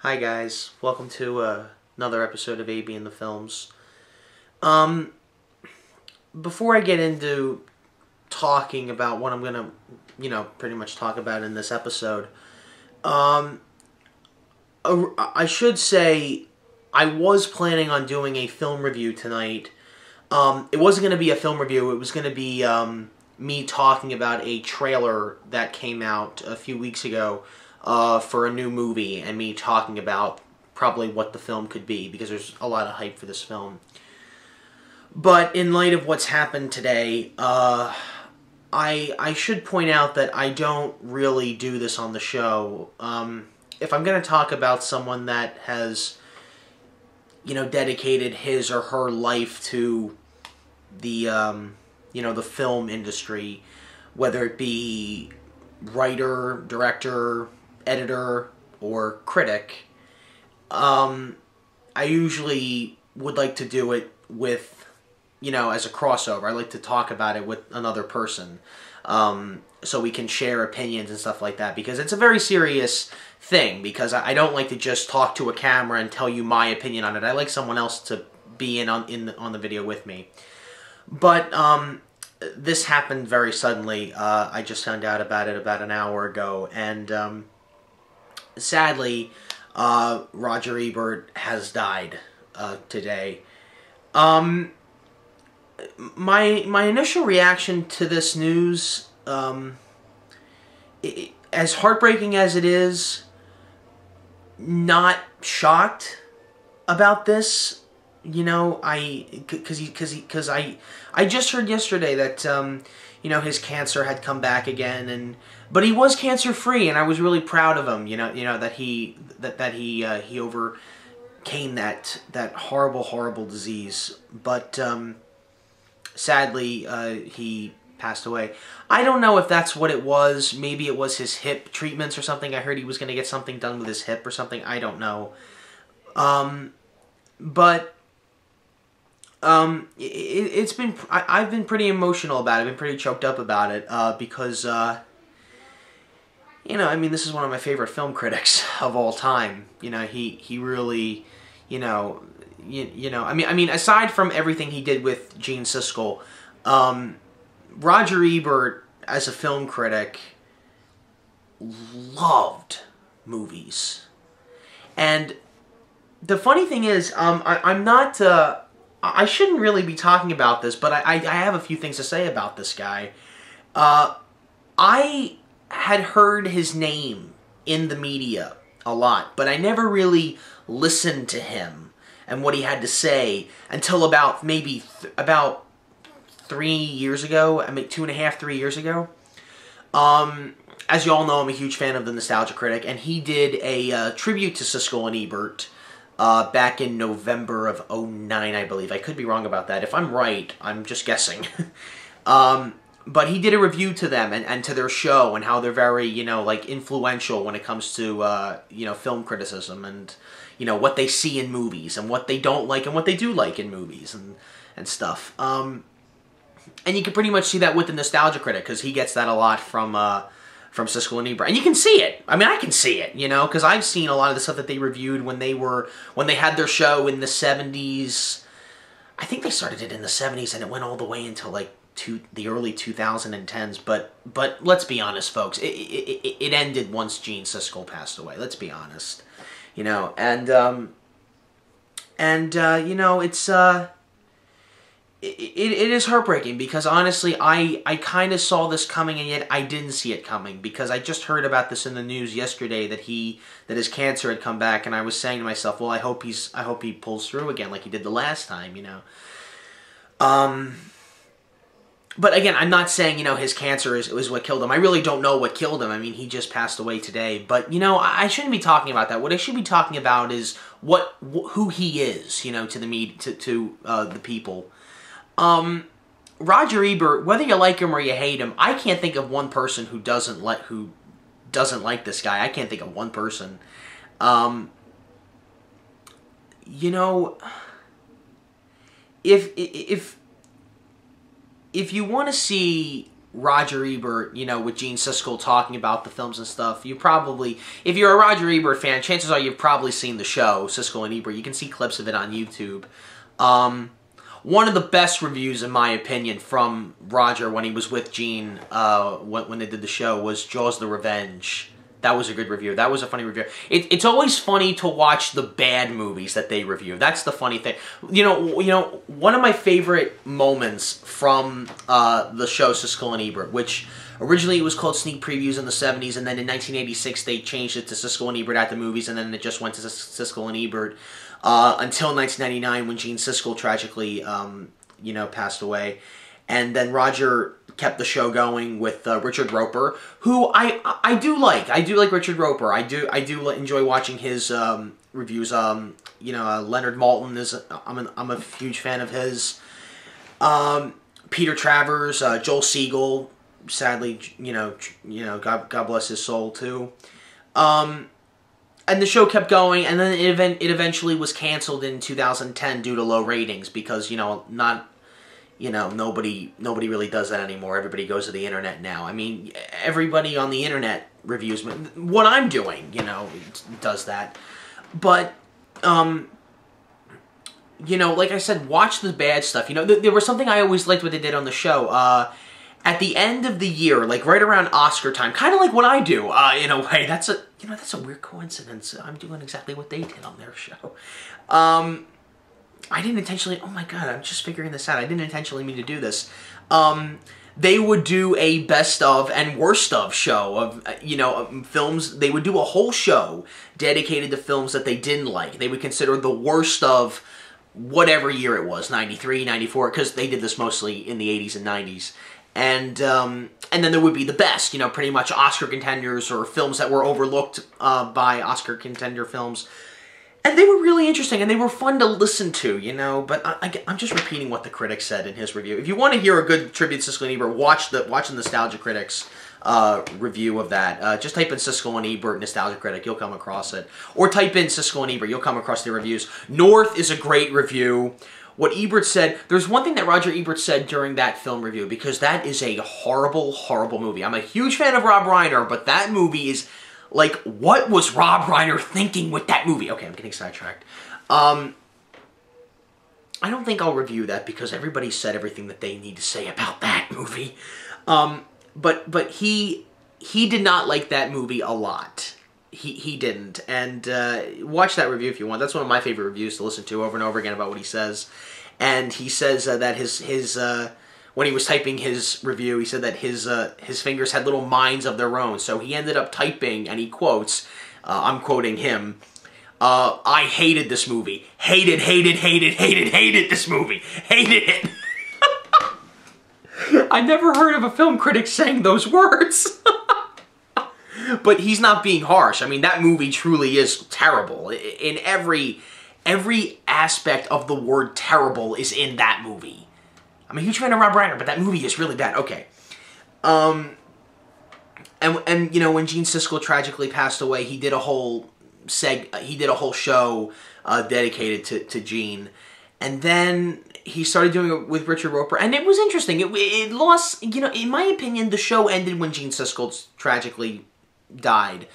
Hi guys, welcome to another episode of AB in the Films. Before I get into talking about what I'm gonna, pretty much talk about in this episode, I should say I was planning on doing a film review tonight. It wasn't going to be a film review, it was going to be me talking about a trailer that came out a few weeks ago for a new movie, and me talking about probably what the film could be, because there's a lot of hype for this film. But in light of what's happened today, I should point out that I don't really do this on the show. If I'm going to talk about someone that has, dedicated his or her life to the, the film industry, whether it be writer, director, editor, or critic, I usually would like to do it with, as a crossover. I like to talk about it with another person, so we can share opinions and stuff like that, because it's a very serious thing, because I don't like to just talk to a camera and tell you my opinion on it. I like someone else to be on the video with me. But this happened very suddenly. I just found out about it about an hour ago, and sadly, Roger Ebert has died today. My initial reaction to this news, as heartbreaking as it is, not shocked about this. Because I just heard yesterday that his cancer had come back again, but he was cancer free, and I was really proud of him. That he overcame that horrible disease. But sadly, he passed away. I don't know if that's what it was. Maybe it was his hip treatments or something. I heard he was going to get something done with his hip or something. I don't know. But it's been, I've been pretty emotional about it. I've been pretty choked up about it, because, this is one of my favorite film critics of all time. He really, aside from everything he did with Gene Siskel, Roger Ebert, as a film critic, loved movies. And the funny thing is, I'm not, I shouldn't really be talking about this, but I have a few things to say about this guy. I had heard his name in the media a lot, but I never really listened to him and what he had to say until about maybe about 3 years ago. 2.5, 3 years ago. As you all know, I'm a huge fan of the Nostalgia Critic, and he did a tribute to Siskel and Ebert back in November of '09, I believe. I could be wrong about that. If I'm right, I'm just guessing. But he did a review to them and to their show, and how they're very, influential when it comes to, film criticism, and, what they see in movies, and what they don't like, and what they do like in movies, and stuff. And you can pretty much see that with the Nostalgia Critic, because he gets that a lot from Siskel and Ebert. And you can see it. I can see it, because I've seen a lot of the stuff that they reviewed when they had their show in the 70s. I think they started it in the 70s, and it went all the way until, the early 2010s. But let's be honest, folks. It ended once Gene Siskel passed away. Let's be honest. It's... It is heartbreaking, because honestly, I kind of saw this coming, and yet I didn't see it coming, because I just heard about this in the news yesterday, that his cancer had come back, and I was saying to myself, well, I hope he pulls through again like he did the last time, But again, I'm not saying, his cancer is what killed him. I really don't know what killed him. He just passed away today. But, I shouldn't be talking about that. What I should be talking about is who he is, to the media, to the people. Roger Ebert, whether you like him or you hate him, I can't think of one person who doesn't like this guy. I can't think of one person. If you want to see Roger Ebert, you know, with Gene Siskel talking about the films and stuff, you probably, if you're a Roger Ebert fan, chances are you've probably seen the show, Siskel and Ebert. You can see clips of it on YouTube. One of the best reviews, in my opinion, from Roger when he was with Gene, when they did the show, was Jaws: The Revenge. That was a good review. That was a funny review. It's always funny to watch the bad movies that they review. That's the funny thing. You know, one of my favorite moments from the show Siskel and Ebert, which originally it was called Sneak Previews in the 70s, and then in 1986 they changed it to Siskel and Ebert at the Movies, and then it just went to Siskel and Ebert until 1999 when Gene Siskel tragically, you know, passed away. And then Roger kept the show going with Richard Roeper, who I do like. I do like Richard Roeper. I do enjoy watching his reviews. You know, Leonard Maltin is I'm a huge fan of his. Peter Travers, Joel Siegel, sadly, you know, God bless his soul too. And the show kept going, and then it eventually was canceled in 2010 due to low ratings because, you know, nobody really does that anymore. Everybody goes to the internet now. I mean, everybody on the internet reviews what I'm doing, you know, does that. But, you know, like I said, watch the bad stuff. You know, there was something I always liked what they did on the show. At the end of the year, like right around Oscar time, kind of like what I do, in a way. That's a weird coincidence. I'm doing exactly what they did on their show. I didn't intentionally, oh my god, I'm just figuring this out. I didn't intentionally mean to do this. They would do a best of and worst of show of, you know, films. They would do a whole show dedicated to films that they didn't like. They would consider the worst of whatever year it was, 93, 94, because they did this mostly in the 80s and 90s. And then there would be the best, you know, pretty much Oscar contenders or films that were overlooked by Oscar contender films. And they were really interesting, and they were fun to listen to, you know, but I'm just repeating what the critic said in his review. If you want to hear a good tribute to Siskel and Ebert, watch the Nostalgia Critic's review of that. Just type in Siskel and Ebert Nostalgia Critic, you'll come across it. Or type in Siskel and Ebert, you'll come across their reviews. North is a great review. What Ebert said, there's one thing that Roger Ebert said during that film review, because that is a horrible, horrible movie. I'm a huge fan of Rob Reiner, but that movie is... like, what was Rob Reiner thinking with that movie? Okay, I'm getting sidetracked. I don't think I'll review that because everybody said everything that they need to say about that movie. But he did not like that movie a lot. He didn't. And watch that review if you want. That's one of my favorite reviews to listen to over and over again about what he says. And he says that his when he was typing his review, he said that his fingers had little minds of their own. So he ended up typing, and he quotes, I'm quoting him, I hated this movie. Hated this movie. Hated it. I never heard of a film critic saying those words. But he's not being harsh. I mean, that movie truly is terrible. In every aspect of the word terrible is in that movie. I'm a huge fan of Rob Reiner, but that movie is really bad. Okay. And you know, when Gene Siskel tragically passed away, he did a whole show dedicated to Gene. And then he started doing it with Richard Roeper, and it was interesting. It lost, you know, in my opinion, the show ended when Gene Siskel tragically died.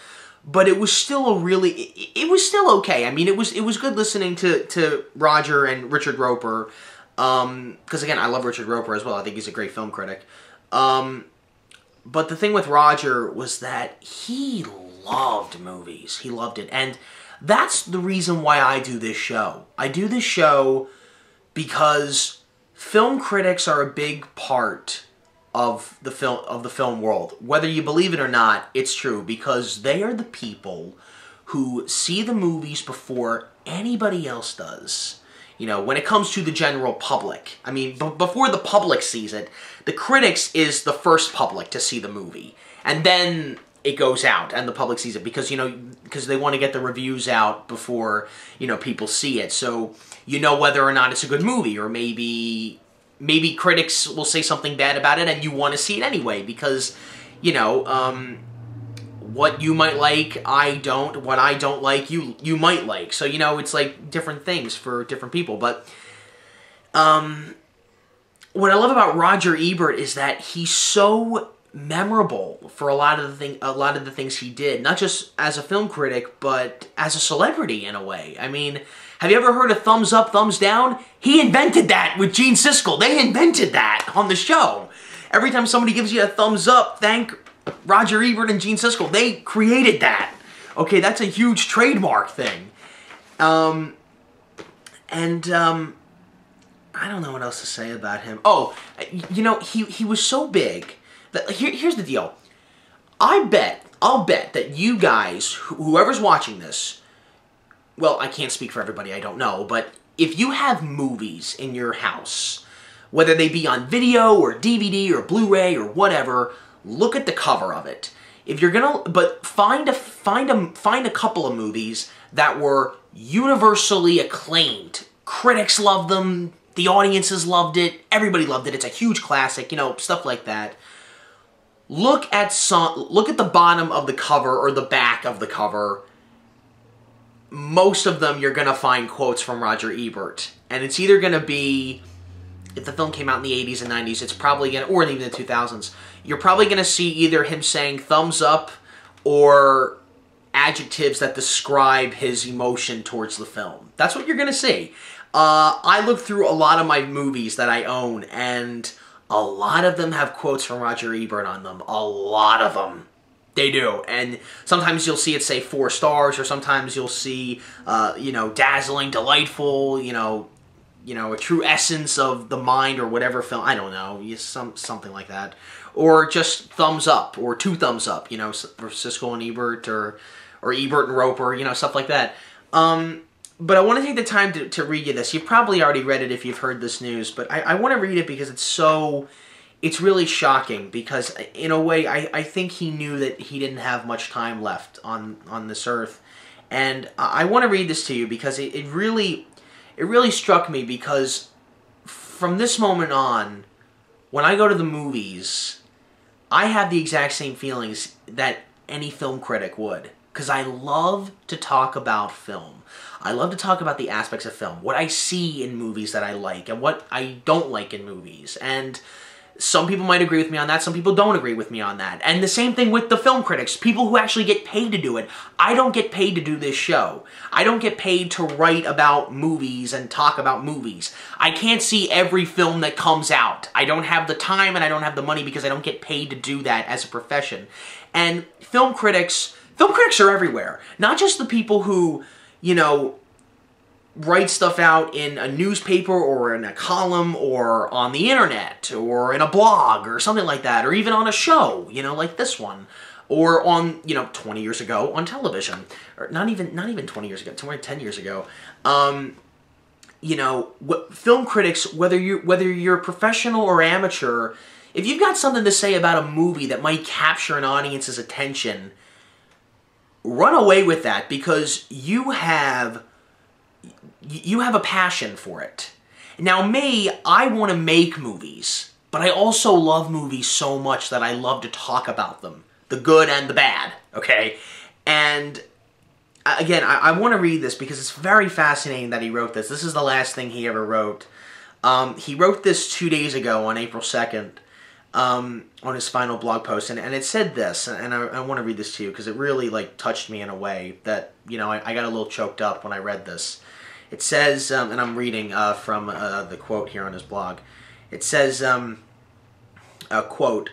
But it was still it was still okay. I mean, it was good listening to Roger and Richard Roeper. Because again, I love Richard Roeper as well. I think he's a great film critic. But the thing with Roger was that he loved movies. He loved it. And that's the reason why I do this show. I do this show because film critics are a big part of the film world. Whether you believe it or not, it's true, because they are the people who see the movies before anybody else does. You know, when it comes to the general public. I mean, before the public sees it, the critics is the first public to see the movie. And then it goes out and the public sees it because, you know, because they want to get the reviews out before, you know, people see it. So you know whether or not it's a good movie, or maybe critics will say something bad about it and you want to see it anyway because, you know, what you might like, I don't. What I don't like, you might like. So, you know, it's like different things for different people. But what I love about Roger Ebert is that he's so memorable for a lot of the things he did, not just as a film critic, but as a celebrity in a way. I mean, have you ever heard of thumbs up, thumbs down? He invented that with Gene Siskel. They invented that on the show. Every time somebody gives you a thumbs up, thank Roger Ebert and Gene Siskel. They created that. Okay, that's a huge trademark thing. I don't know what else to say about him. Oh, you know, he was so big that here's the deal. I'll bet that you guys, whoever's watching this, well, I can't speak for everybody, I don't know, but if you have movies in your house, whether they be on video or DVD or Blu-ray or whatever, look at the cover of it. If you're gonna, but find a couple of movies that were universally acclaimed. Critics loved them, the audiences loved it, everybody loved it. It's a huge classic, you know, stuff like that. Look at the bottom of the cover or the back of the cover. Most of them you're gonna find quotes from Roger Ebert, and it's either gonna be, if the film came out in the 80s and 90s, it's probably gonna, or even the 2000s, you're probably gonna see either him saying thumbs up or adjectives that describe his emotion towards the film. That's what you're gonna see. I looked through a lot of my movies that I own, and a lot of them have quotes from Roger Ebert on them. A lot of them. They do. And sometimes you'll see it say 4 stars, or sometimes you'll see, you know, dazzling, delightful, you know, a true essence of the mind or whatever film. I don't know. Something like that. Or just thumbs up, or 2 thumbs up, you know, for Siskel and Ebert, or Ebert and Roper, you know, stuff like that. But I want to take the time to read you this. You've probably already read it if you've heard this news, but I want to read it because it's really shocking, because in a way I think he knew that he didn't have much time left on this earth. And I want to read this to you because it really struck me, because from this moment on, when I go to the movies, I have the exact same feelings that any film critic would. Because I love to talk about film. I love to talk about the aspects of film, what I see in movies that I like, and what I don't like in movies. And some people might agree with me on that, some people don't agree with me on that. And the same thing with the film critics, people who actually get paid to do it. I don't get paid to do this show. I don't get paid to write about movies and talk about movies. I can't see every film that comes out. I don't have the time and I don't have the money because I don't get paid to do that as a profession. And film critics are everywhere. Not just the people who, you know, write stuff out in a newspaper or in a column or on the internet or in a blog or something like that, or even on a show, you know, like this one, or on, you know, 20 years ago on television, or not even 20 years ago, 10 years ago. You know, film critics, whether you're professional or amateur, if you've got something to say about a movie that might capture an audience's attention, run away with that, because you have a passion for it. Now me, I want to make movies, but I also love movies so much that I love to talk about them. The good and the bad, okay? And again, I want to read this because it's very fascinating that he wrote this. This is the last thing he ever wrote. He wrote this 2 days ago on April 2nd. On his final blog post, and it said this, and I want to read this to you because it really, like, touched me in a way that, you know, I got a little choked up when I read this. It says, and I'm reading from the quote here on his blog. It says, a quote,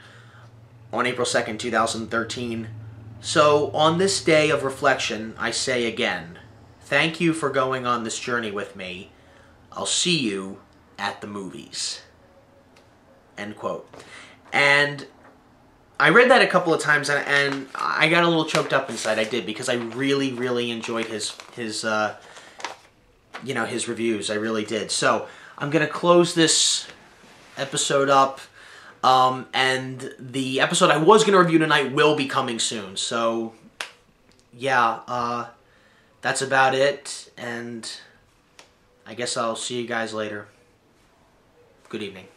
on April 2nd, 2013, "So, on this day of reflection, I say again, thank you for going on this journey with me. I'll see you at the movies." End quote. And I read that a couple of times, and I got a little choked up inside. I did, because I really, really enjoyed his you know, his reviews. I really did. So I'm gonna close this episode up, and the episode I was gonna review tonight will be coming soon. So yeah, that's about it, and I guess I'll see you guys later. Good evening.